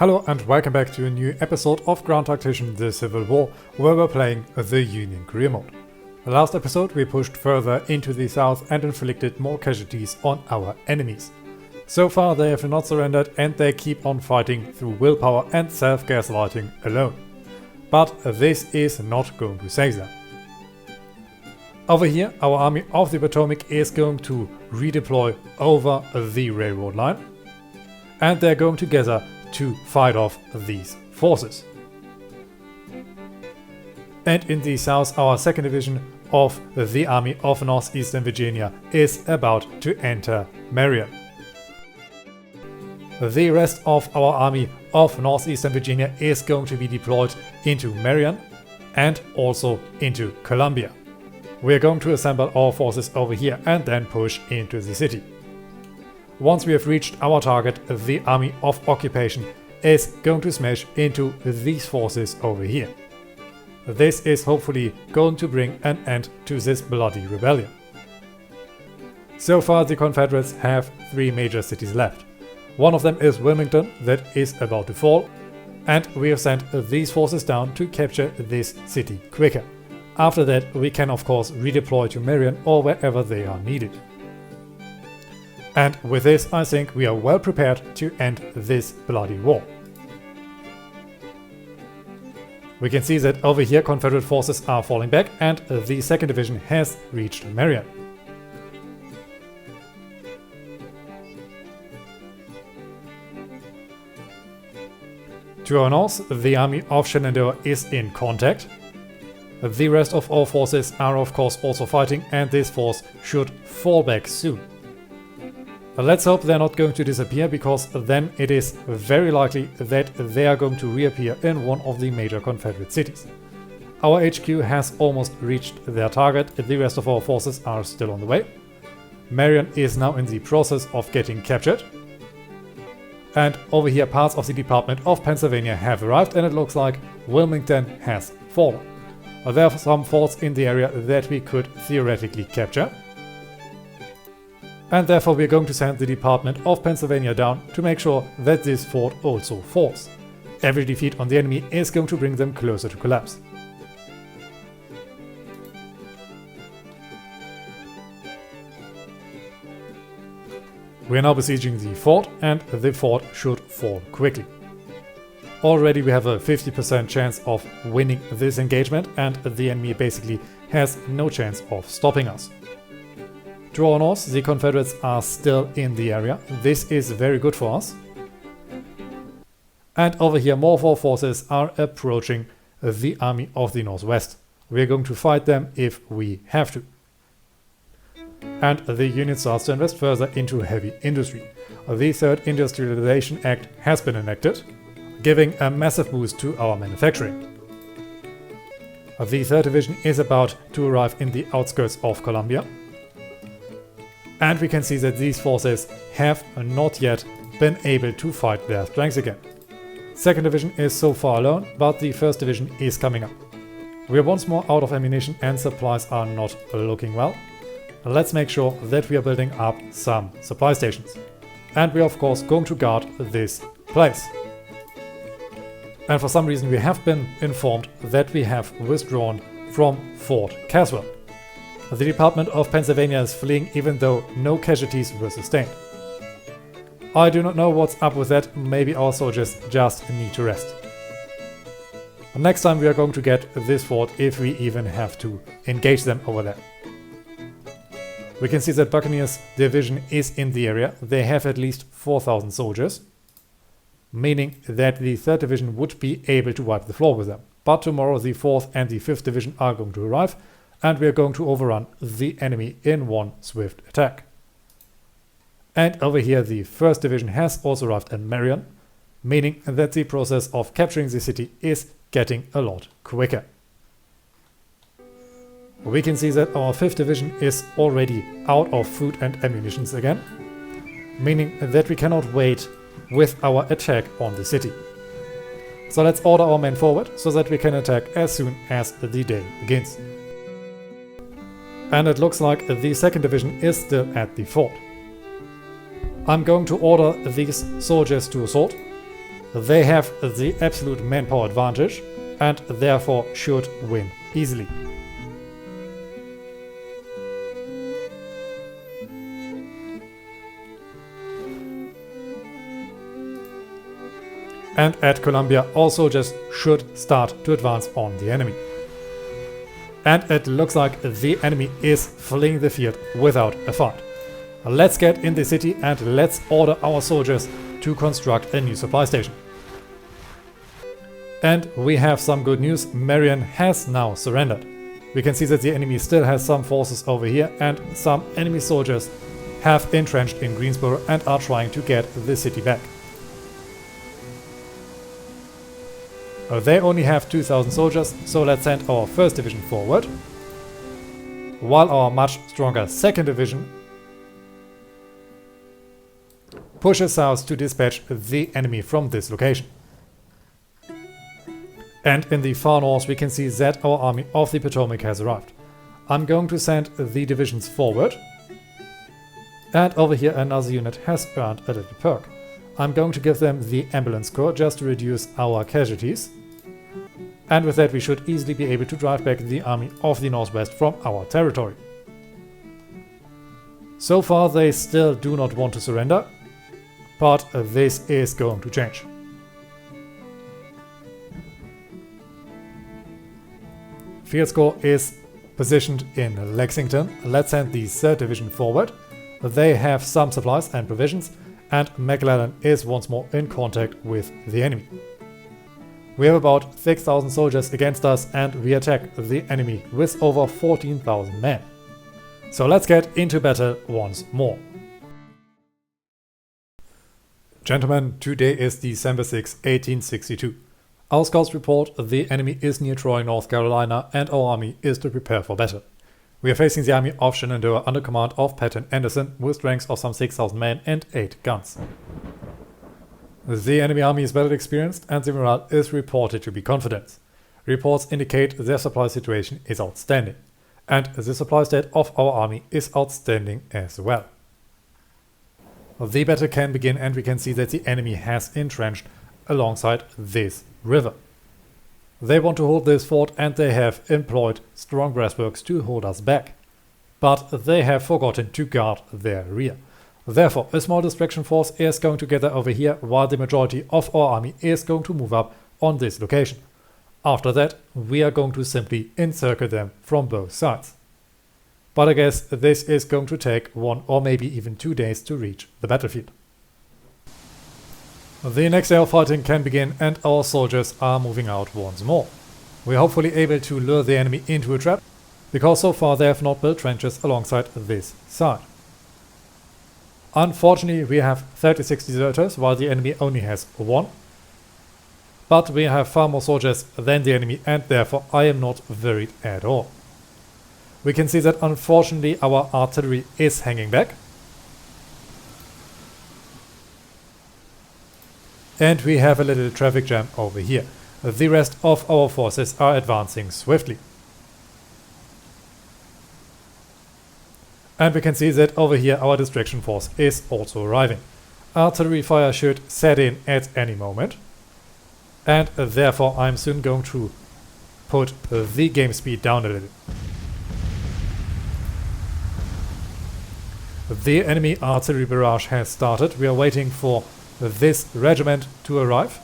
Hello and welcome back to a new episode of Ground Tactician The Civil War, where we're playing the Union career mode. The last episode we pushed further into the south and inflicted more casualties on our enemies. So far they have not surrendered and they keep on fighting through willpower and self-gaslighting alone. But this is not going to save them. Over here our army of the Potomac is going to redeploy over the railroad line, and they're going together to fight off these forces. And in the south, our 2nd Division of the Army of Northeastern Virginia is about to enter Marion. The rest of our Army of Northeastern Virginia is going to be deployed into Marion and also into Columbia. We are going to assemble our forces over here and then push into the city. Once we have reached our target, the Army of Occupation is going to smash into these forces over here. This is hopefully going to bring an end to this bloody rebellion. So far the Confederates have 3 major cities left. One of them is Wilmington, that is about to fall, and we have sent these forces down to capture this city quicker. After that we can of course redeploy to Marion or wherever they are needed. And with this I think we are well prepared to end this bloody war. We can see that over here Confederate forces are falling back and the 2nd Division has reached Marion. To our north, the army of Shenandoah is in contact. The rest of our forces are of course also fighting, and this force should fall back soon. Let's hope they're not going to disappear, because then it is very likely that they are going to reappear in one of the major Confederate cities. Our HQ has almost reached their target, the rest of our forces are still on the way. Marion is now in the process of getting captured. And over here parts of the Department of Pennsylvania have arrived, and it looks like Wilmington has fallen. There are some forts in the area that we could theoretically capture. And therefore we are going to send the Department of Pennsylvania down to make sure that this fort also falls. Every defeat on the enemy is going to bring them closer to collapse. We are now besieging the fort, and the fort should fall quickly. Already we have a 50% chance of winning this engagement, and the enemy basically has no chance of stopping us. To our north, the Confederates are still in the area. This is very good for us. And over here more of our forces are approaching the Army of the Northwest. We are going to fight them if we have to. And the Union starts to invest further into heavy industry. The 3rd Industrialization Act has been enacted, giving a massive boost to our manufacturing. The 3rd Division is about to arrive in the outskirts of Columbia. And we can see that these forces have not yet been able to fight their strengths again. 2nd Division is so far alone, but the 1st Division is coming up. We are once more out of ammunition and supplies are not looking well. Let's make sure that we are building up some supply stations. And we are of course going to guard this place. And for some reason we have been informed that we have withdrawn from Fort Caswell. The Department of Pennsylvania is fleeing even though no casualties were sustained. I do not know what's up with that, maybe our soldiers just need to rest. Next time we are going to get this fort if we even have to engage them over there. We can see that Buccaneers Division is in the area. They have at least 4,000 soldiers, meaning that the 3rd Division would be able to wipe the floor with them. But tomorrow the 4th and the 5th Division are going to arrive, and we are going to overrun the enemy in one swift attack. And over here the 1st Division has also arrived in Marion, meaning that the process of capturing the city is getting a lot quicker. We can see that our 5th Division is already out of food and ammunitions again, meaning that we cannot wait with our attack on the city. So let's order our men forward so that we can attack as soon as the day begins. And it looks like the 2nd Division is still at the fort. I'm going to order these soldiers to assault, They have the absolute manpower advantage and therefore should win easily. And at Columbia also just should start to advance on the enemy. And it looks like the enemy is fleeing the field without a fight. Let's get in the city and let's order our soldiers to construct a new supply station. And we have some good news. Marion has now surrendered. We can see that the enemy still has some forces over here and some enemy soldiers have entrenched in Greensboro and are trying to get the city back. They only have 2,000 soldiers, so let's send our 1st division forward, while our much stronger 2nd division pushes south to dispatch the enemy from this location. And in the far north we can see that our army of the Potomac has arrived. I'm going to send the divisions forward, and over here another unit has earned a little perk. I'm going to give them the ambulance corps just to reduce our casualties. And with that we should easily be able to drive back the army of the Northwest from our territory. So far they still do not want to surrender, but this is going to change. Field Corps is positioned in Lexington. Let's send the 3rd Division forward. They have some supplies and provisions, and McClellan is once more in contact with the enemy. We have about 6,000 soldiers against us and we attack the enemy with over 14,000 men. So let's get into battle once more. Gentlemen, today is December 6, 1862. Our scouts report the enemy is near Troy, North Carolina, and our army is to prepare for battle. We are facing the army of Shenandoah under command of Patton Anderson with strength of some 6,000 men and 8 guns. The enemy army is battle experienced and the morale is reported to be confident. Reports indicate their supply situation is outstanding, and the supply state of our army is outstanding as well. The battle can begin and we can see that the enemy has entrenched alongside this river. They want to hold this fort and they have employed strong breastworks to hold us back. But they have forgotten to guard their rear. Therefore, a small distraction force is going to gather over here while the majority of our army is going to move up on this location. After that, we are going to simply encircle them from both sides. But I guess this is going to take 1 or maybe even 2 days to reach the battlefield. The next day of fighting can begin and our soldiers are moving out once more. We are hopefully able to lure the enemy into a trap, because so far they have not built trenches alongside this side. Unfortunately, we have 36 deserters while the enemy only has 1. But we have far more soldiers than the enemy and therefore I am not worried at all. We can see that unfortunately our artillery is hanging back. And we have a little traffic jam over here. The rest of our forces are advancing swiftly. And we can see that over here our distraction force is also arriving. Artillery fire should set in at any moment. And therefore I'm soon going to put the game speed down a little. The enemy artillery barrage has started. We are waiting for this regiment to arrive.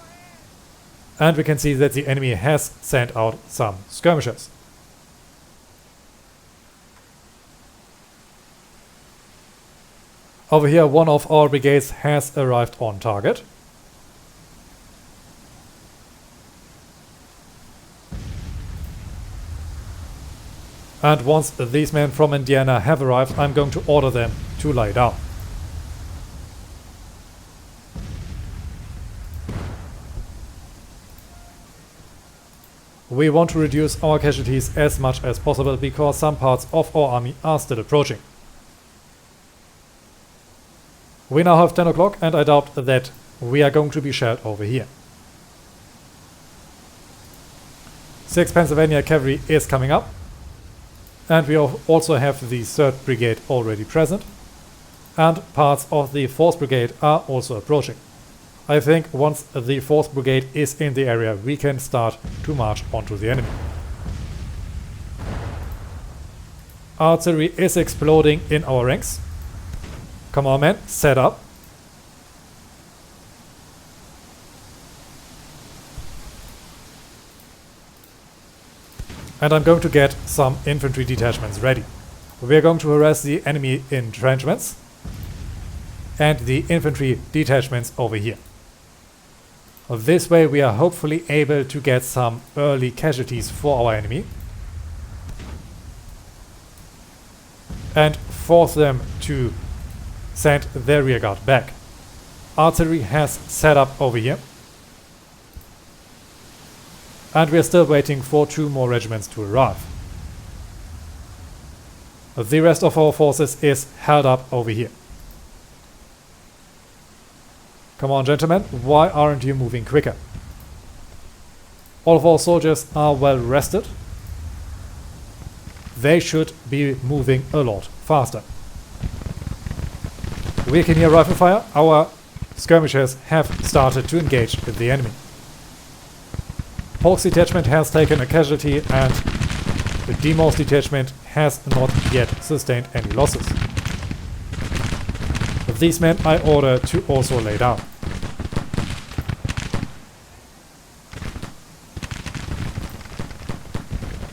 And we can see that the enemy has sent out some skirmishers. Over here one of our brigades has arrived on target. And once these men from Indiana have arrived, I'm going to order them to lie down. We want to reduce our casualties as much as possible because some parts of our army are still approaching. We now have 10 o'clock and I doubt that we are going to be shelled over here. 6th Pennsylvania Cavalry is coming up. And we also have the 3rd Brigade already present. And parts of the 4th Brigade are also approaching. I think once the 4th Brigade is in the area, we can start to march onto the enemy. Artillery is exploding in our ranks. Come on, men, set up. And I'm going to get some infantry detachments ready. We're going to harass the enemy entrenchments and the infantry detachments over here. This way we are hopefully able to get some early casualties for our enemy and force them to send their rearguard back. Artillery has set up over here. And we are still waiting for 2 more regiments to arrive. The rest of our forces is held up over here. Come on, gentlemen, why aren't you moving quicker? All of our soldiers are well rested. They should be moving a lot faster. We can hear rifle fire. Our skirmishers have started to engage with the enemy. Polk's detachment has taken a casualty and the Demor's detachment has not yet sustained any losses. These men I order to also lay down.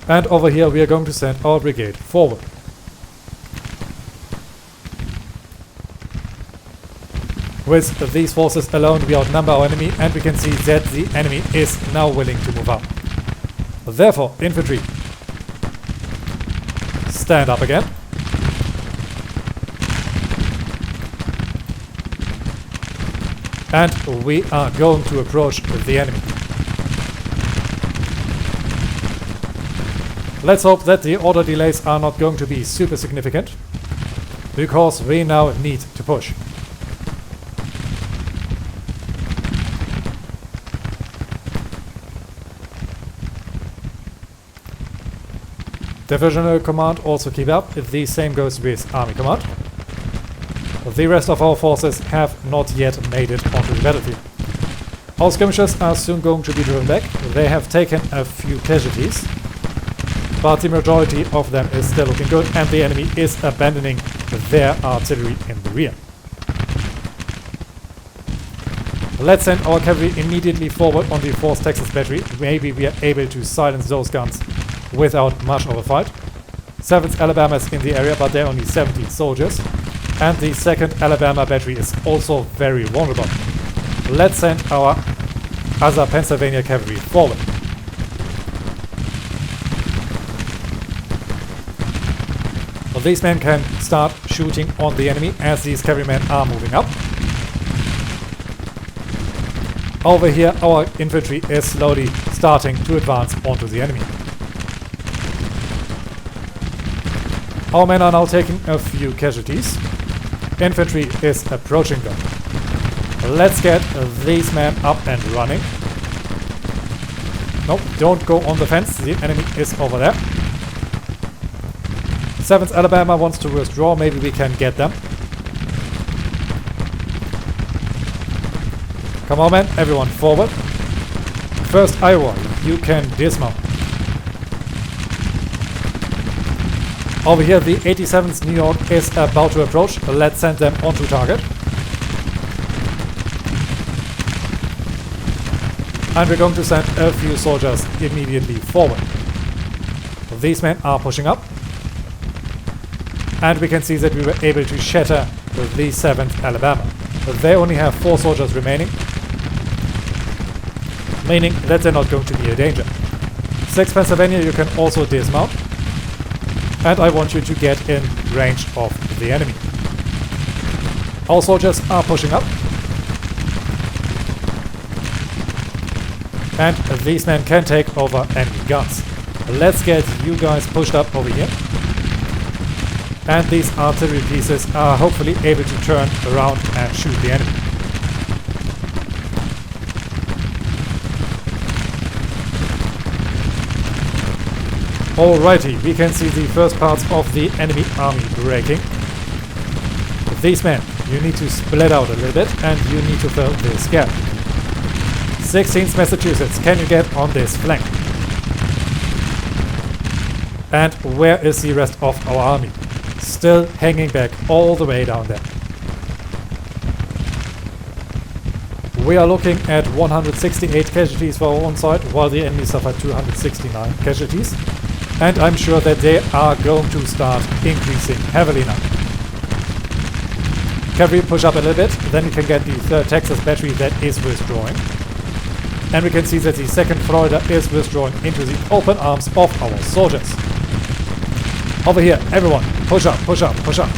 And over here we are going to send our brigade forward. With these forces alone we outnumber our enemy, and we can see that the enemy is now willing to move up. Therefore, infantry, stand up again. And we are going to approach the enemy. Let's hope that the order delays are not going to be super significant, because we now need to push. Divisional command also keep up. The same goes with army command. The rest of our forces have not yet made it onto the battlefield. Our skirmishers are soon going to be driven back. They have taken a few casualties, but the majority of them is still looking good, and the enemy is abandoning their artillery in the rear. Let's send our cavalry immediately forward on the 4th Texas battery. Maybe we are able to silence those guns without much of a fight. 7th Alabama is in the area, but there are only 17 soldiers. And the 2nd Alabama battery is also very vulnerable. Let's send our other Pennsylvania cavalry forward. Well, these men can start shooting on the enemy as these cavalrymen are moving up. Over here our infantry is slowly starting to advance onto the enemy. Our men are now taking a few casualties. Infantry is approaching them. Let's get these men up and running. No, don't go on the fence. The enemy is over there. 7th Alabama wants to withdraw. Maybe we can get them. Come on, men. Everyone forward. 1st Iowa, you can dismount. Over here, the 87th New York is about to approach. Let's send them onto target. And we're going to send a few soldiers immediately forward. These men are pushing up. And we can see that we were able to shatter the 7th Alabama. They only have 4 soldiers remaining, meaning that they're not going to be a danger. 6th Pennsylvania, you can also dismount. And I want you to get in range of the enemy. Our soldiers are pushing up. And these men can take over enemy guns. Let's get you guys pushed up over here. And these artillery pieces are hopefully able to turn around and shoot the enemy. Alrighty, we can see the first parts of the enemy army breaking. These men, you need to split out a little bit and you need to fill this gap. 16th Massachusetts, can you get on this flank? And where is the rest of our army? Still hanging back all the way down there. We are looking at 168 casualties for our own side, while the enemy suffered 269 casualties. And I'm sure that they are going to start increasing heavily now. Cavalry push up a little bit, then we can get the 3rd Texas battery that is withdrawing. And we can see that the 2nd Florida is withdrawing into the open arms of our soldiers. Over here, everyone, push up, push up, push up.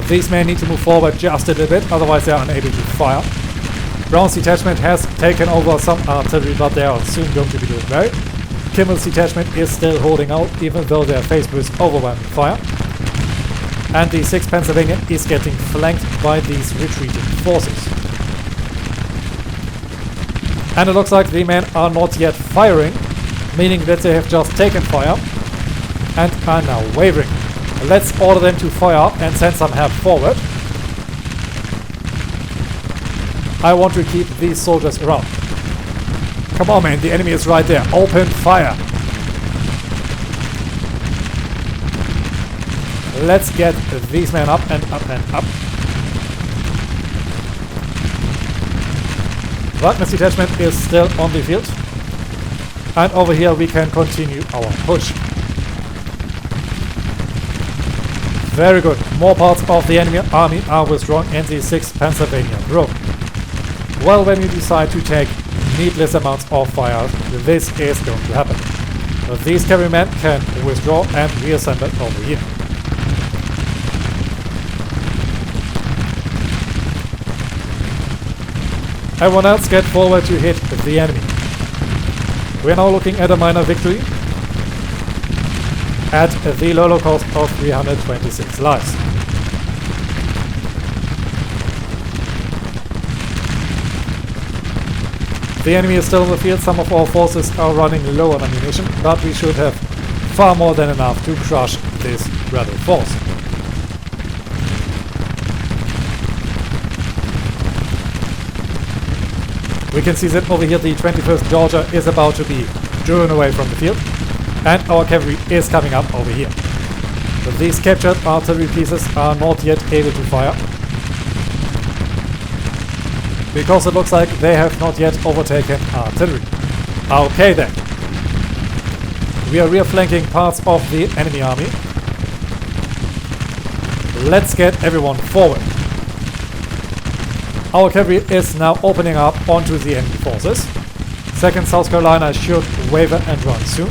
These men need to move forward just a little bit, otherwise they are unable to fire. Brown's detachment has taken over some artillery, but they are soon going to be doing well. Kimmel's detachment is still holding out, even though they are faced with overwhelming fire. And the 6th Pennsylvania is getting flanked by these retreating forces. And it looks like the men are not yet firing, meaning that they have just taken fire and are now wavering. Let's order them to fire and send some help forward. I want to keep these soldiers around. Come on, man, the enemy is right there. Open fire. Let's get these men up and up and up. Wagner's detachment is still on the field. And over here we can continue our push. Very good. More parts of the enemy army are withdrawn and the 6th Pennsylvania broke. Well, when you decide to take needless amounts of fire, this is going to happen. These cavalrymen can withdraw and reassemble over here. Everyone else get forward to hit the enemy. We are now looking at a minor victory at the low cost of 326 lives. The enemy is still in the field. Some of our forces are running low on ammunition, but we should have far more than enough to crush this rebel force. We can see that over here the 21st Georgia is about to be driven away from the field. And our cavalry is coming up over here. But these captured artillery pieces are not yet able to fire, because it looks like they have not yet overtaken artillery. Okay then. We are rear flanking parts of the enemy army. Let's get everyone forward. Our cavalry is now opening up onto the enemy forces. 2nd South Carolina should waver and run soon.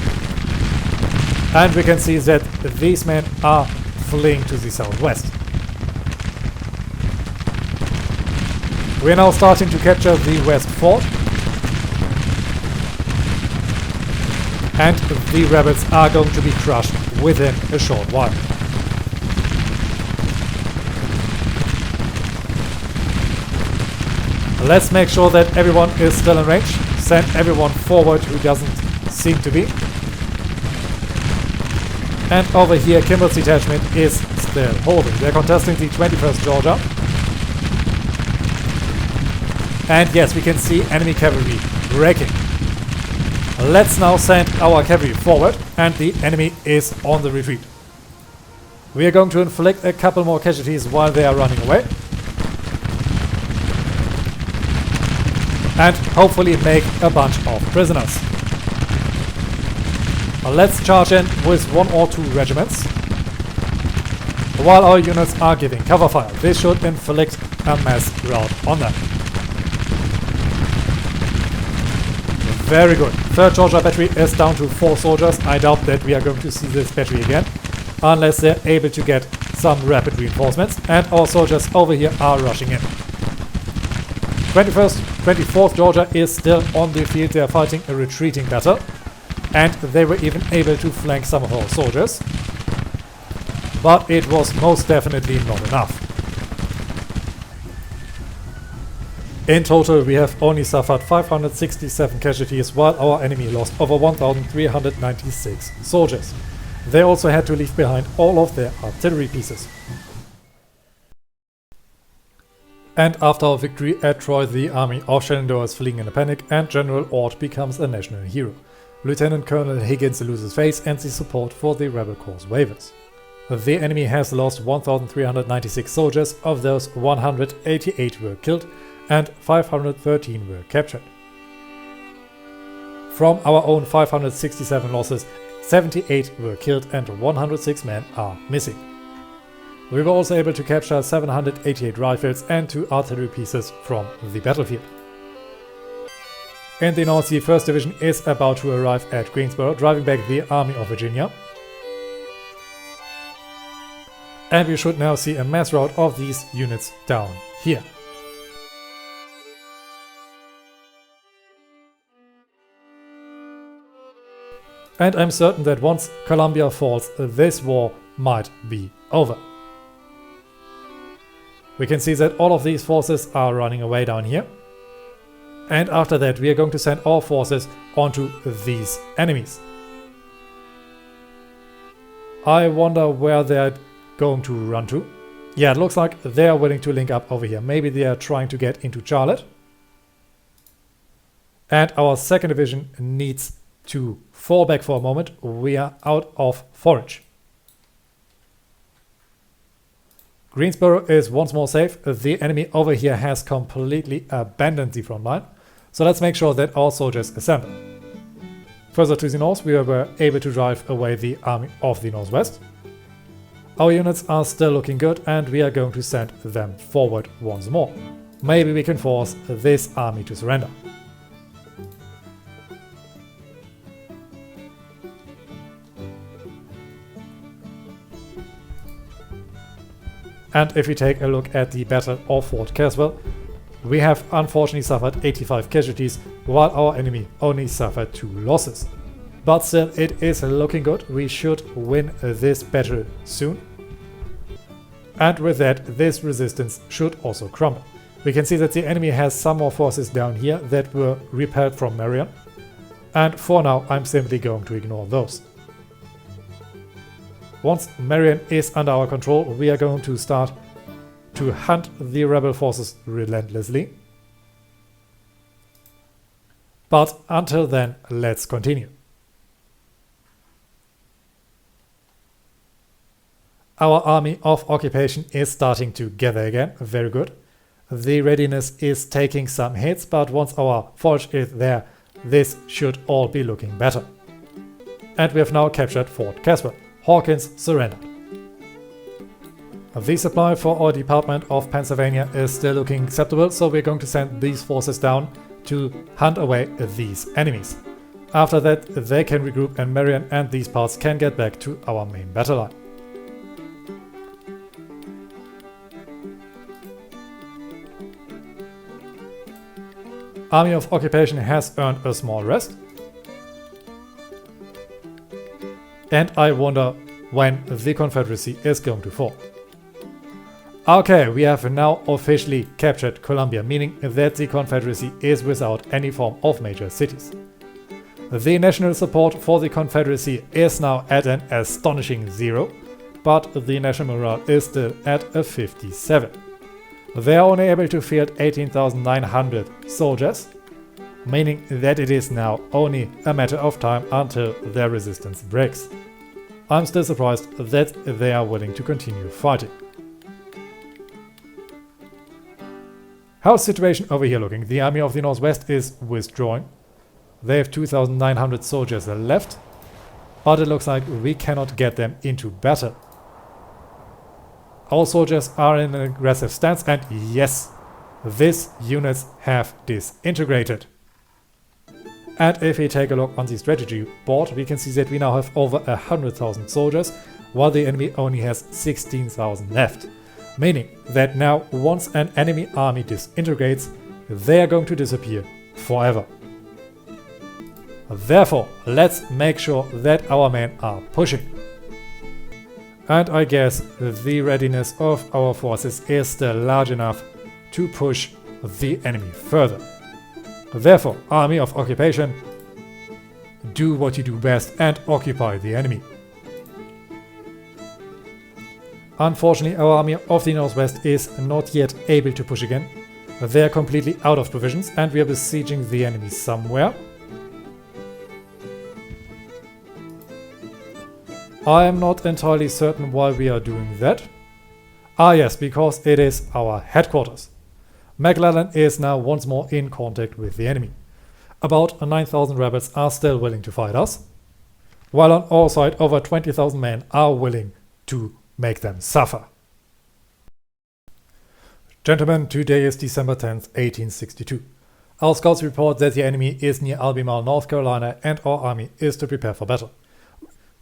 And we can see that these men are fleeing to the southwest. We are now starting to capture the West Fort. And the rebels are going to be crushed within a short while. Let's make sure that everyone is still in range. Send everyone forward who doesn't seem to be. And over here, Kimball's detachment is still holding. They're contesting the 21st Georgia. And yes, we can see enemy cavalry breaking. Let's now send our cavalry forward, and the enemy is on the retreat. We are going to inflict a couple more casualties while they are running away. And hopefully make a bunch of prisoners. Let's charge in with 1 or 2 regiments while our units are giving cover fire. This should inflict a mass rout on them. Very good. 3rd Georgia battery is down to 4 soldiers. I doubt that we are going to see this battery again unless they're able to get some rapid reinforcements, and our soldiers over here are rushing in. 24th Georgia is still on the field. They are fighting a retreating battle. And they were even able to flank some of our soldiers. But it was most definitely not enough. In total, we have only suffered 567 casualties, while our enemy lost over 1,396 soldiers. They also had to leave behind all of their artillery pieces. And after our victory at Troy, the army of Shenandoah is fleeing in a panic, and General Ord becomes a national hero. Lieutenant Colonel Higgins loses face, and the support for the rebel cause wavers. The enemy has lost 1,396 soldiers, of those 188 were killed and 513 were captured. From our own 567 losses, 78 were killed and 106 men are missing. We were also able to capture 788 rifles and 2 artillery pieces from the battlefield. In the north, the 1st Division is about to arrive at Greensboro, driving back the Army of Virginia. And we should now see a mass rout of these units down here. And I'm certain that once Columbia falls, this war might be over. We can see that all of these forces are running away down here. And after that, we are going to send our forces onto these enemies. I wonder where they're going to run to. Yeah, it looks like they are willing to link up over here. Maybe they are trying to get into Charlotte. And our 2nd Division needs to fall back for a moment. We are out of forage. Greensboro is once more safe. The enemy over here has completely abandoned the front line. So let's make sure that our soldiers assemble. Further to the north, we were able to drive away the army of the Northwest. Our units are still looking good, and we are going to send them forward once more. Maybe we can force this army to surrender. And if we take a look at the Battle of Fort Caswell, we have unfortunately suffered 85 casualties, while our enemy only suffered 2 losses. But still, it is looking good. We should win this battle soon. And with that, this resistance should also crumble. We can see that the enemy has some more forces down here that were repelled from Marion. And for now, I'm simply going to ignore those. Once Marion is under our control, we are going to start to hunt the rebel forces relentlessly. But until then, let's continue. Our army of occupation is starting to gather again, very good. The readiness is taking some hits, but once our forage is there, this should all be looking better. And we have now captured Fort Caswell. Hawkins surrendered. The supply for our Department of Pennsylvania is still looking acceptable, so we're going to send these forces down to hunt away these enemies. After that, they can regroup, and Marion and these parts can get back to our main battle line. Army of Occupation has earned a small rest. And I wonder when the Confederacy is going to fall. Okay, we have now officially captured Columbia, meaning that the Confederacy is without any form of major cities. The national support for the Confederacy is now at an astonishing 0, but the national morale is still at a 57. They are only able to field 18,900 soldiers, meaning that it is now only a matter of time until their resistance breaks. I'm still surprised that they are willing to continue fighting. How's the situation over here looking? The Army of the Northwest is withdrawing. They have 2,900 soldiers left, but it looks like we cannot get them into battle. Our soldiers are in an aggressive stance, and yes, these units have disintegrated. And if we take a look on the strategy board, we can see that we now have over 100,000 soldiers, while the enemy only has 16,000 left. Meaning that now once an enemy army disintegrates, they are going to disappear forever. Therefore, let's make sure that our men are pushing. And I guess the readiness of our forces is still large enough to push the enemy further. Therefore, Army of Occupation, do what you do best and occupy the enemy. Unfortunately, our Army of the Northwest is not yet able to push again. They are completely out of provisions and we are besieging the enemy somewhere. I am not entirely certain why we are doing that. Ah yes, because it is our headquarters. McClellan is now once more in contact with the enemy. About 9,000 rebels are still willing to fight us, while on our side over 20,000 men are willing to make them suffer. Gentlemen, today is December 10th, 1862. Our scouts report that the enemy is near Albemarle, North Carolina, and our army is to prepare for battle.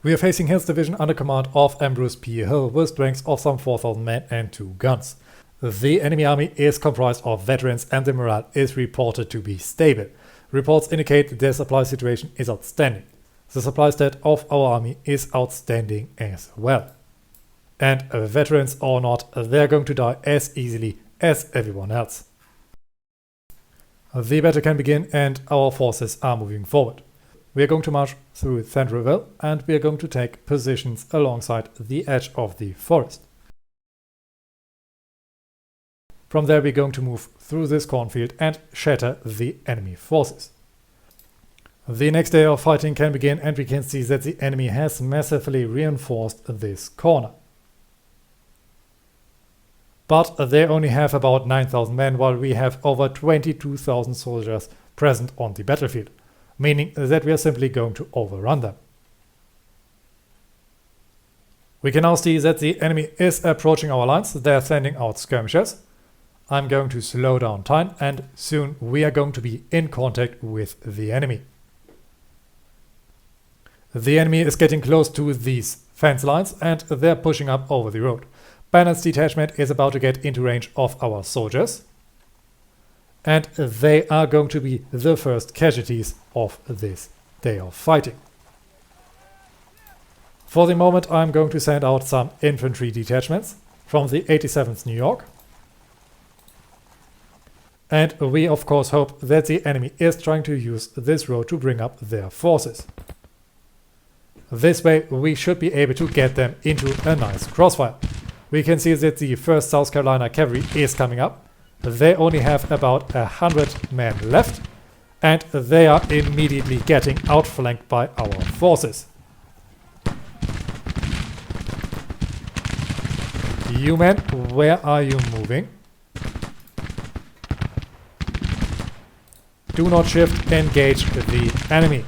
We are facing Hill's division under command of Ambrose P. Hill with strengths of some 4,000 men and 2 guns. The enemy army is comprised of veterans and the morale is reported to be stable. Reports indicate that their supply situation is outstanding. The supply stat of our army is outstanding as well. And veterans or not, they're going to die as easily as everyone else. The battle can begin and our forces are moving forward. We are going to march through Centralville and we are going to take positions alongside the edge of the forest. From there we're going to move through this cornfield and shatter the enemy forces. The next day of fighting can begin and we can see that the enemy has massively reinforced this corner. But they only have about 9,000 men while we have over 22,000 soldiers present on the battlefield, meaning that we are simply going to overrun them. We can now see that the enemy is approaching our lines. They are sending out skirmishers. I'm going to slow down time and soon we are going to be in contact with the enemy. The enemy is getting close to these fence lines and they're pushing up over the road. Bennett's detachment is about to get into range of our soldiers and they are going to be the first casualties of this day of fighting. For the moment I'm going to send out some infantry detachments from the 87th New York. And we of course hope that the enemy is trying to use this road to bring up their forces. This way we should be able to get them into a nice crossfire. We can see that the 1st South Carolina Cavalry is coming up. They only have about 100 men left and they are immediately getting outflanked by our forces. You men, where are you moving? Do not shift, engage the enemy.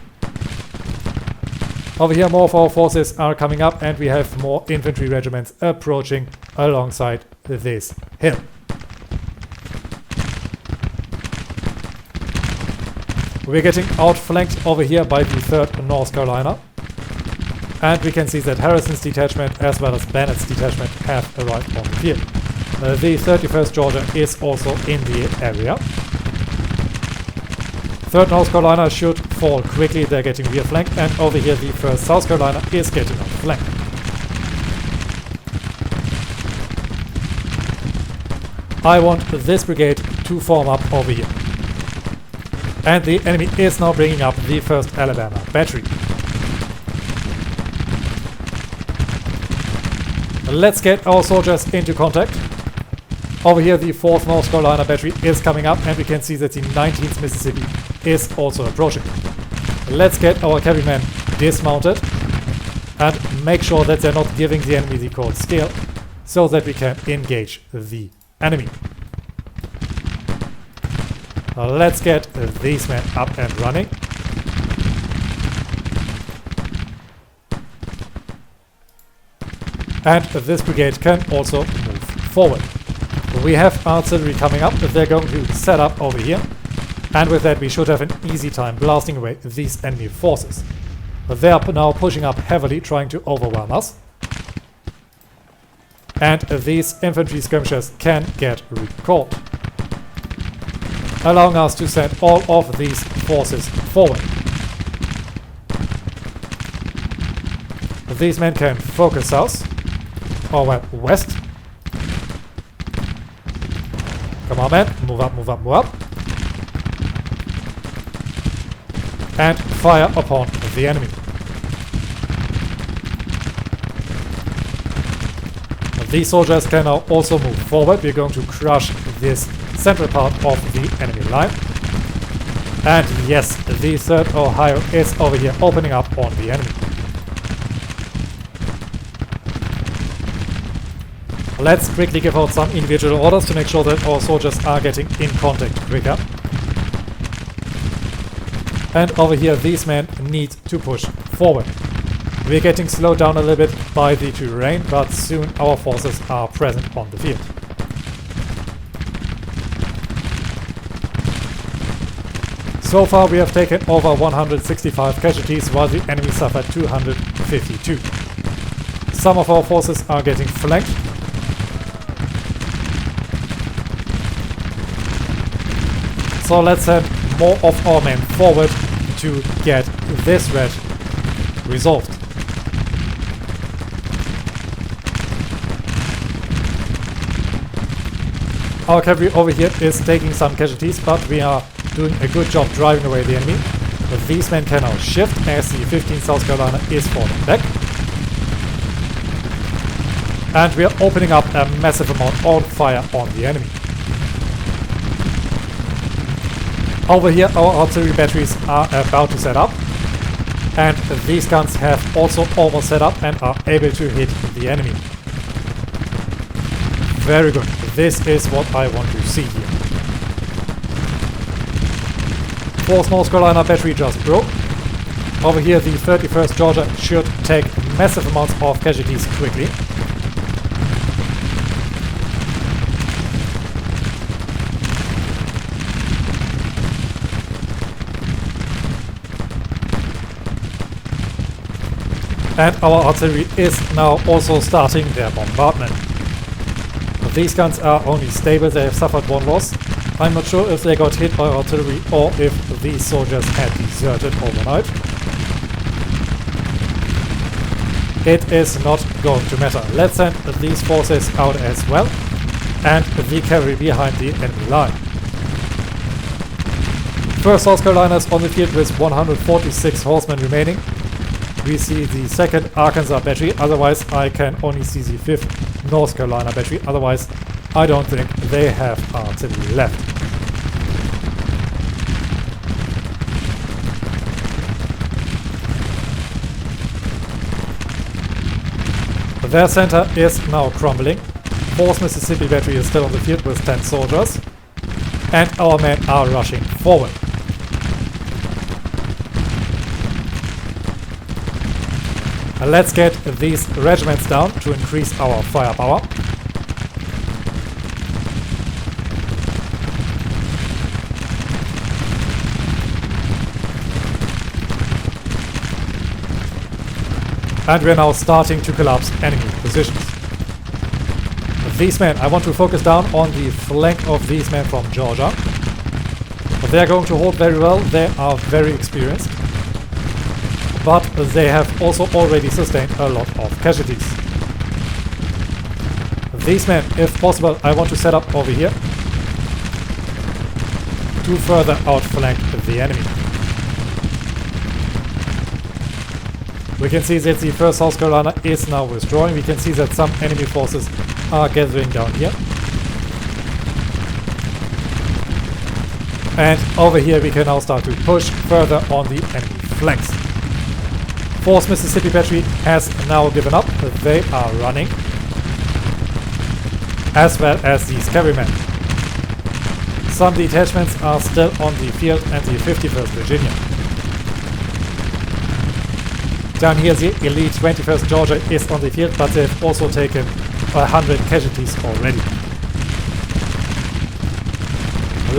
Over here more of our forces are coming up and we have more infantry regiments approaching alongside this hill. We're getting outflanked over here by the 3rd North Carolina. And we can see that Harrison's detachment as well as Bennett's detachment have arrived on the field. The 31st Georgia is also in the area. 3rd North Carolina should fall quickly, they're getting rear flanked, and over here the 1st South Carolina is getting outflanked. I want this brigade to form up over here. And the enemy is now bringing up the 1st Alabama battery. Let's get our soldiers into contact. Over here the 4th North Carolina battery is coming up and we can see that the 19th Mississippi is also approaching. Let's get our cavalrymen dismounted and make sure that they're not giving the enemy the cold scale so that we can engage the enemy. Let's get these men up and running. And this brigade can also move forward. We have artillery coming up, they're going to set up over here. And with that we should have an easy time blasting away these enemy forces. They are now pushing up heavily, trying to overwhelm us. And these infantry skirmishers can get recalled, allowing us to send all of these forces forward. These men can focus south, or well, west. Come on, man. Move up, move up, move up. And fire upon the enemy. These soldiers can now also move forward. We're going to crush this central part of the enemy line. And yes, the 3rd Ohio is over here opening up on the enemy. Let's quickly give out some individual orders to make sure that our soldiers are getting in contact quicker. And over here, these men need to push forward. We're getting slowed down a little bit by the terrain, but soon our forces are present on the field. So far we have taken over 165 casualties while the enemy suffered 252. Some of our forces are getting flanked. So let's send more of our men forward to get this threat resolved. Our cavalry over here is taking some casualties, but we are doing a good job driving away the enemy. But these men can now shift as the 15th South Carolina is falling back. And we are opening up a massive amount of fire on the enemy. Over here our artillery batteries are about to set up, and these guns have also almost set up and are able to hit the enemy. Very good. This is what I want to see here. 4th North Carolina battery just broke. Over here the 31st Georgia should take massive amounts of casualties quickly. And our artillery is now also starting their bombardment. These guns are only stable, they have suffered one loss. I'm not sure if they got hit by artillery or if these soldiers had deserted overnight. It is not going to matter. Let's send these forces out as well, and the cavalry behind the enemy line. 1st South Carolina is on the field with 146 horsemen remaining. We see the 2nd Arkansas battery, otherwise I can only see the 5th North Carolina battery, otherwise I don't think they have artillery left. Their center is now crumbling. 4th Mississippi battery is still on the field with 10 soldiers, and our men are rushing forward. Let's get these regiments down to increase our firepower. And we're now starting to collapse enemy positions. These men, I want to focus down on the flank of these men from Georgia. But they're going to hold very well, they are very experienced. But they have also already sustained a lot of casualties. These men, if possible, I want to set up over here to further outflank the enemy. We can see that the 1st South Carolina is now withdrawing. We can see that some enemy forces are gathering down here. And over here we can now start to push further on the enemy flanks. 4th Mississippi Battery has now given up. They are running, as well as these cavalrymen. Some detachments are still on the field, and the 51st Virginia. Down here the elite 21st Georgia is on the field, but they've also taken 100 casualties already.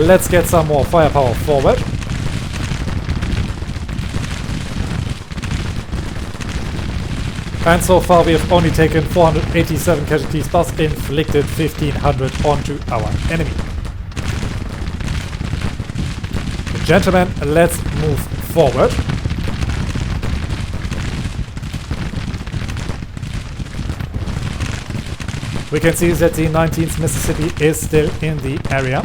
Let's get some more firepower forward. And so far we have only taken 487 casualties, plus inflicted 1500 onto our enemy. Gentlemen, let's move forward. We can see that the 19th Mississippi is still in the area.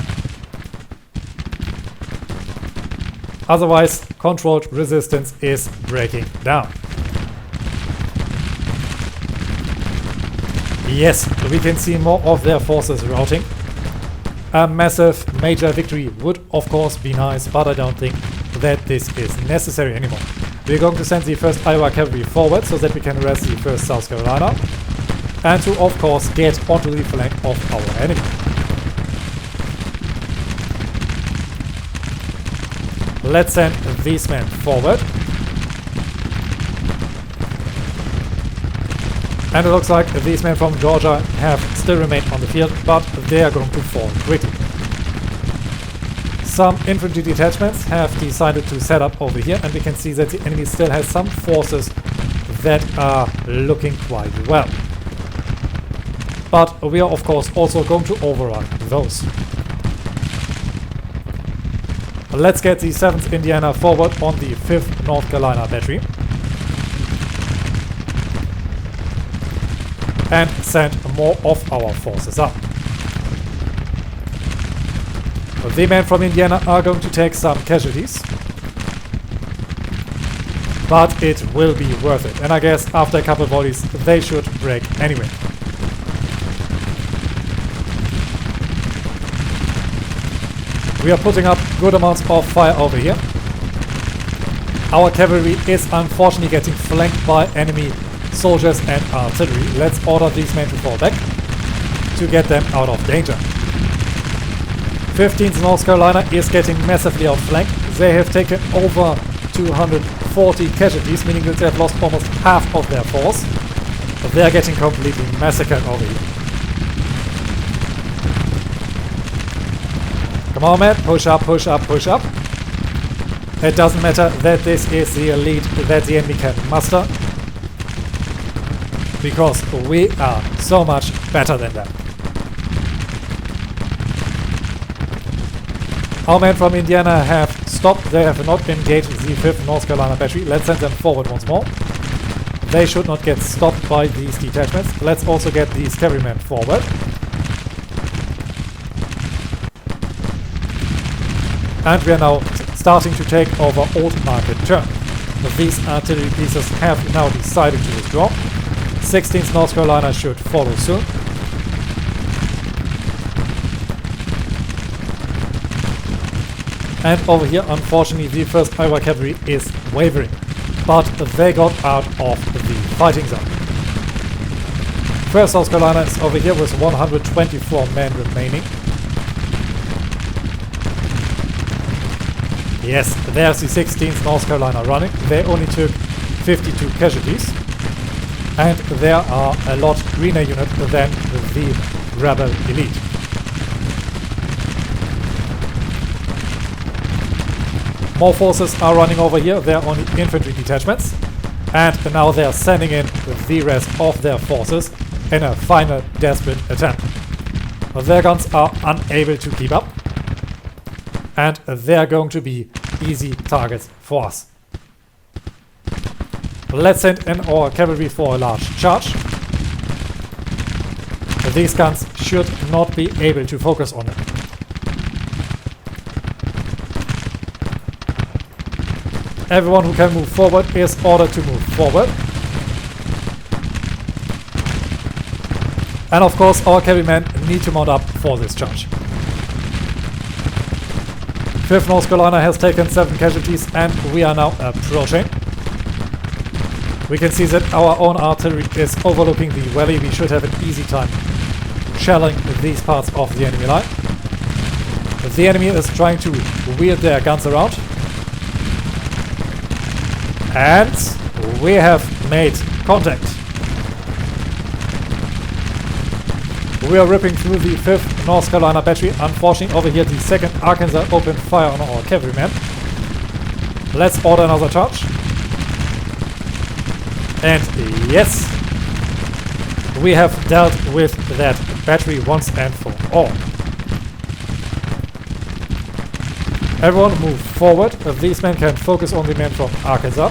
Otherwise, controlled resistance is breaking down. Yes, we can see more of their forces routing. A massive major victory would of course be nice, but I don't think that this is necessary anymore. We're going to send the 1st Iowa Cavalry forward so that we can arrest the 1st South Carolina and to of course get onto the flank of our enemy. Let's send these men forward. And it looks like these men from Georgia have still remained on the field, but they are going to fall quickly. Some infantry detachments have decided to set up over here, and we can see that the enemy still has some forces that are looking quite well. But we are of course also going to overrun those. Let's get the 7th Indiana forward on the 5th North Carolina battery. And send more of our forces up. The men from Indiana are going to take some casualties. But it will be worth it. And I guess after a couple volleys they should break anyway. We are putting up good amounts of fire over here. Our cavalry is unfortunately getting flanked by enemy soldiers and artillery. Let's order these men to fall back to get them out of danger. 15th North Carolina is getting massively outflanked. They have taken over 240 casualties, meaning that they have lost almost half of their force. They are getting completely massacred over here. Come on, man, push up, push up, push up. It doesn't matter that this is the elite that the enemy can muster, because we are so much better than them. Our men from Indiana have stopped. They have not engaged the 5th North Carolina battery. Let's send them forward once more. They should not get stopped by these detachments. Let's also get these cavalrymen forward. And we are now starting to take over Old Market Turn. These artillery pieces have now decided to withdraw. 16th North Carolina should follow soon. And over here, unfortunately, the 1st Iowa Cavalry is wavering. But they got out of the fighting zone. 1st South Carolina is over here with 124 men remaining. Yes, there's the 16th North Carolina running. They only took 52 casualties. And there are a lot greener unit than the rebel elite. More forces are running over here. They are only infantry detachments. And now they are sending in the rest of their forces in a final desperate attempt. Their guns are unable to keep up. And they are going to be easy targets for us. Let's send in our cavalry for a large charge. These guns should not be able to focus on it. Everyone who can move forward is ordered to move forward. And of course our cavalrymen need to mount up for this charge. 5th North Carolina has taken 7 casualties and we are now approaching. We can see that our own artillery is overlooking the valley. We should have an easy time shelling these parts of the enemy line. The enemy is trying to wheel their guns around. And we have made contact. We are ripping through the 5th North Carolina battery. Unfortunately, over here the 2nd Arkansas opened fire on our cavalrymen. Let's order another charge. And yes, we have dealt with that battery once and for all. Everyone move forward. These men can focus on the men from Arkansas,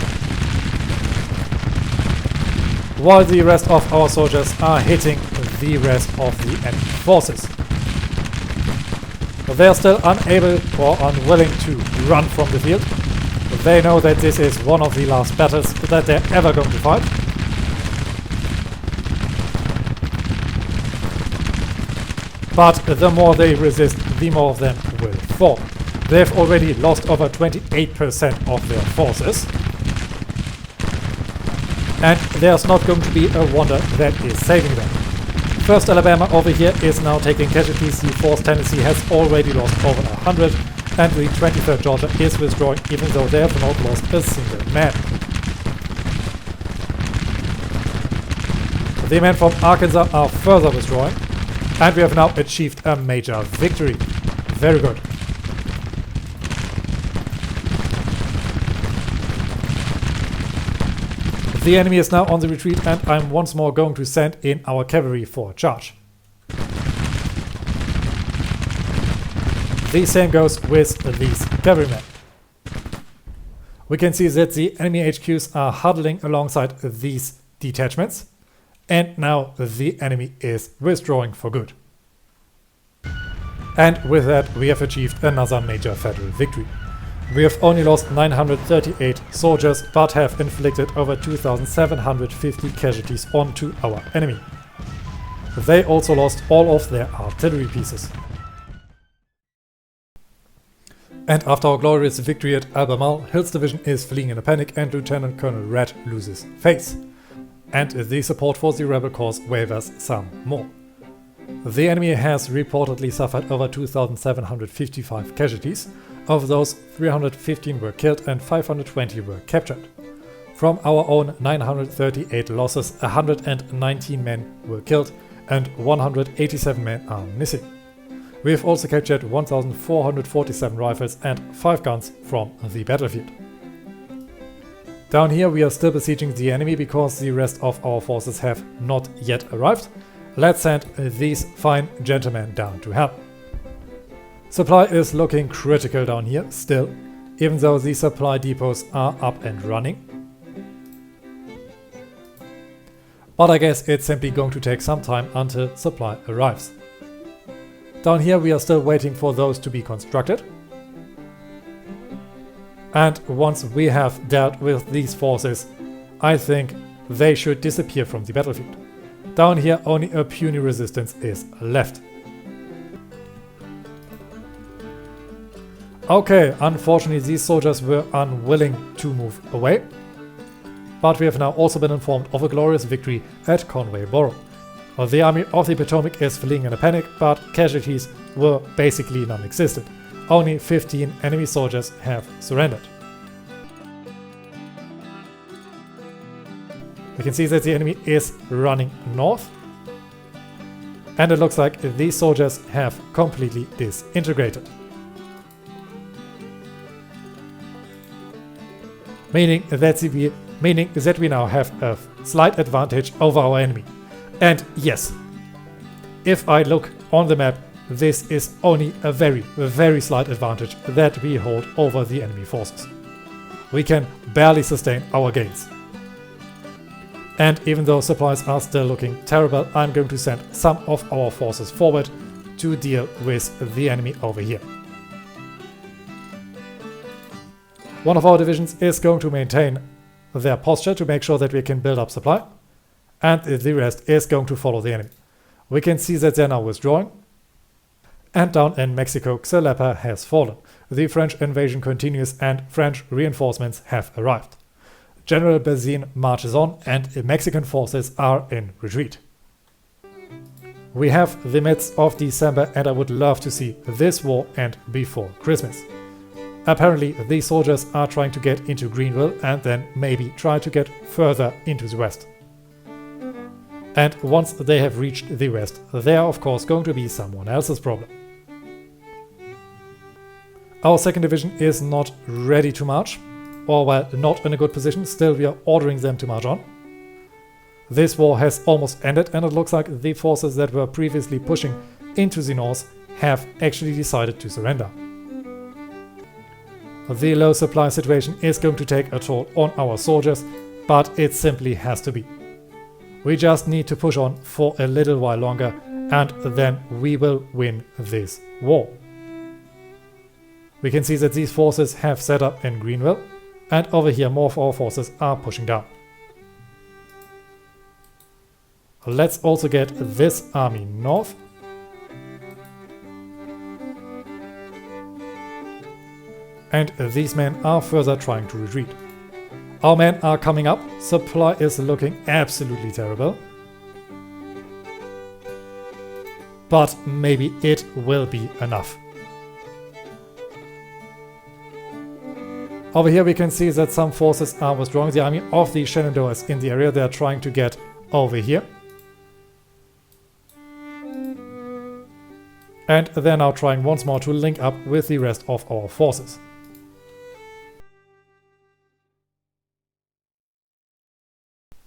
while the rest of our soldiers are hitting the rest of the enemy forces. They are still unable or unwilling to run from the field. They know that this is one of the last battles that they're ever going to fight. But the more they resist, the more of them will fall. They've already lost over 28% of their forces. And there's not going to be a wonder that is saving them. 1st Alabama over here is now taking casualties. The 4th Tennessee has already lost over 100. And the 23rd Georgia is withdrawing, even though they have not lost a single man. The men from Arkansas are further withdrawing. And we have now achieved a major victory. Very good. The enemy is now on the retreat, and I'm once more going to send in our cavalry for a charge. The same goes with these cavalrymen. We can see that the enemy HQs are huddling alongside these detachments, and now the enemy is withdrawing for good. And with that we have achieved another major federal victory. We have only lost 938 soldiers, but have inflicted over 2,750 casualties onto our enemy. They also lost all of their artillery pieces. And after our glorious victory at Albemarle, Hill's division is fleeing in a panic and Lieutenant Colonel Red loses face. And the support for the rebel cause wavers some more. The enemy has reportedly suffered over 2,755 casualties. Of those, 315 were killed and 520 were captured. From our own 938 losses, 119 men were killed and 187 men are missing. We have also captured 1,447 rifles and 5 guns from the battlefield. Down here we are still besieging the enemy because the rest of our forces have not yet arrived. Let's send these fine gentlemen down to help. Supply is looking critical down here still, even though the supply depots are up and running. But I guess it's simply going to take some time until supply arrives. Down here we are still waiting for those to be constructed. And once we have dealt with these forces, I think they should disappear from the battlefield. Down here only a puny resistance is left. Okay, unfortunately these soldiers were unwilling to move away. But we have now also been informed of a glorious victory at Conway Borough. The army of the Potomac is fleeing in a panic, but casualties were basically non-existent. Only 15 enemy soldiers have surrendered. We can see that the enemy is running north. And it looks like these soldiers have completely disintegrated. Meaning that we now have a slight advantage over our enemy. And yes, if I look on the map, this is only a very slight advantage that we hold over the enemy forces. We can barely sustain our gains. And even though supplies are still looking terrible, I'm going to send some of our forces forward to deal with the enemy over here. One of our divisions is going to maintain their posture to make sure that we can build up supply, and the rest is going to follow the enemy. We can see that they're now withdrawing, and down in Mexico, Xalapa has fallen. The French invasion continues and French reinforcements have arrived. General Bazin marches on and Mexican forces are in retreat. We have the midst of December and I would love to see this war end before Christmas. Apparently these soldiers are trying to get into Greenville and then maybe try to get further into the west. And once they have reached the west, they are of course going to be someone else's problem. Our 2nd division is not ready to march, or well, not in a good position, still we are ordering them to march on. This war has almost ended and it looks like the forces that were previously pushing into the north have actually decided to surrender. The low supply situation is going to take a toll on our soldiers, but it simply has to be. We just need to push on for a little while longer, and then we will win this war. We can see that these forces have set up in Greenville, and over here more of our forces are pushing down. Let's also get this army north. And these men are further trying to retreat. Our men are coming up, supply is looking absolutely terrible. But maybe it will be enough. Over here we can see that some forces are withdrawing. The army of the Shenandoah is in the area. They are trying to get over here. And they're now trying once more to link up with the rest of our forces.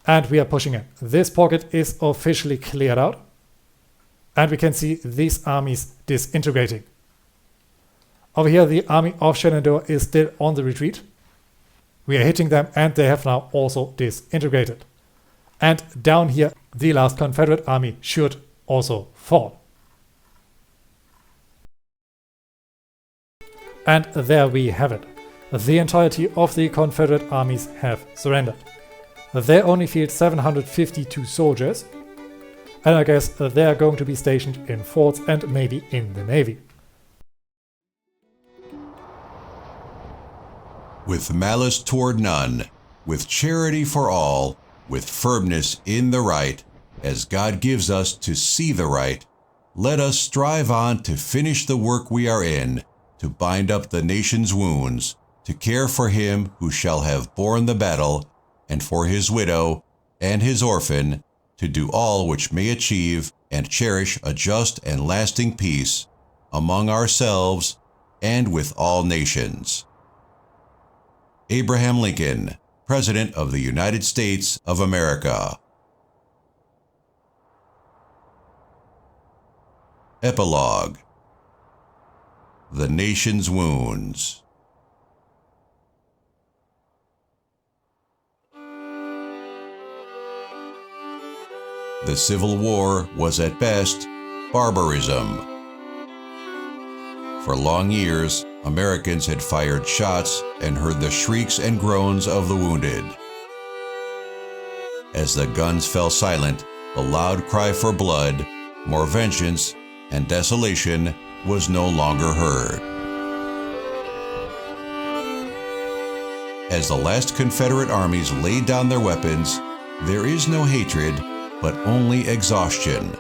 And we are pushing in. This pocket is officially cleared out. And we can see these armies disintegrating. Over here, the army of Shenandoah is still on the retreat. We are hitting them, and they have now also disintegrated. And down here, the last Confederate army should also fall. And there we have it. The entirety of the Confederate armies have surrendered. They only field 752 soldiers, and I guess they are going to be stationed in forts and maybe in the navy. With malice toward none, with charity for all, with firmness in the right, as God gives us to see the right, let us strive on to finish the work we are in, to bind up the nation's wounds, to care for him who shall have borne the battle, and for his widow and his orphan, to do all which may achieve and cherish a just and lasting peace among ourselves and with all nations. Abraham Lincoln, President of the United States of America. Epilogue. The Nation's Wounds. The Civil War was at best barbarism. For long years, Americans had fired shots and heard the shrieks and groans of the wounded. As the guns fell silent, the loud cry for blood, more vengeance, and desolation was no longer heard. As the last Confederate armies laid down their weapons, there is no hatred, but only exhaustion.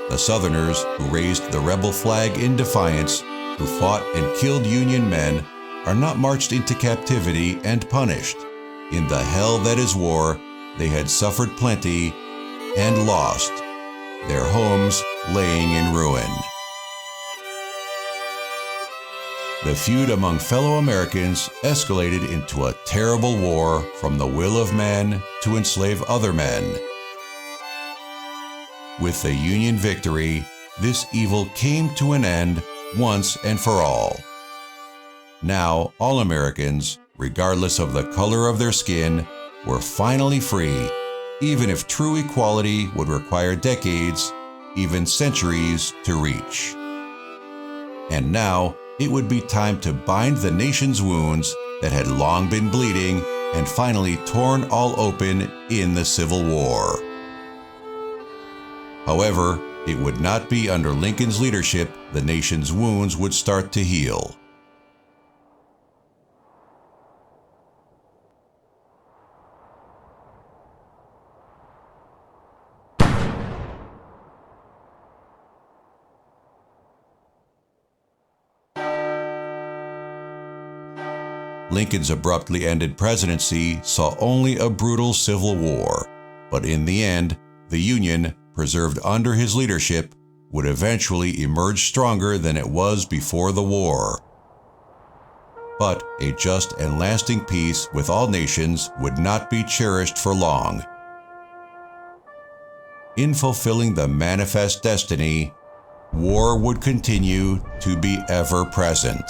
The Southerners who raised the rebel flag in defiance, who fought and killed Union men, are not marched into captivity and punished. In the hell that is war, they had suffered plenty and lost, their homes laying in ruin. The feud among fellow Americans escalated into a terrible war from the will of man to enslave other men. With the Union victory, this evil came to an end once and for all. Now, all Americans, regardless of the color of their skin, were finally free, even if true equality would require decades, even centuries, to reach. And now, it would be time to bind the nation's wounds that had long been bleeding and finally torn all open in the Civil War. However, it would not be under Lincoln's leadership the nation's wounds would start to heal. Lincoln's abruptly ended presidency saw only a brutal civil war, but in the end, the Union, preserved under his leadership, would eventually emerge stronger than it was before the war. But a just and lasting peace with all nations would not be cherished for long. In fulfilling the manifest destiny, war would continue to be ever present.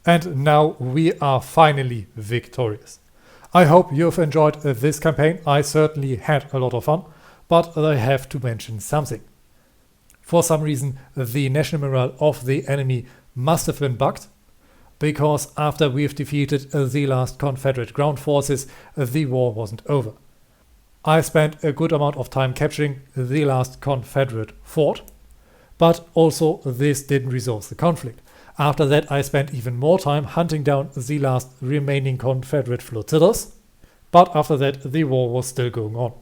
And now we are finally victorious. I hope you've enjoyed this campaign. I certainly had a lot of fun, but I have to mention something. For some reason, the national morale of the enemy must have been bugged, because after we've defeated the last Confederate ground forces, the war wasn't over. I spent a good amount of time capturing the last Confederate fort, but also this didn't resolve the conflict. After that, I spent even more time hunting down the last remaining Confederate flotillas, but after that the war was still going on.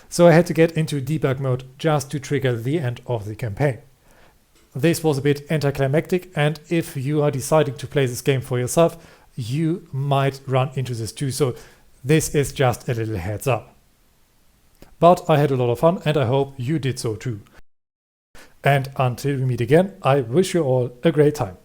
So I had to get into debug mode just to trigger the end of the campaign. This was a bit anticlimactic, and if you are deciding to play this game for yourself, you might run into this too, so this is just a little heads up. But I had a lot of fun, and I hope you did so too. And until we meet again, I wish you all a great time.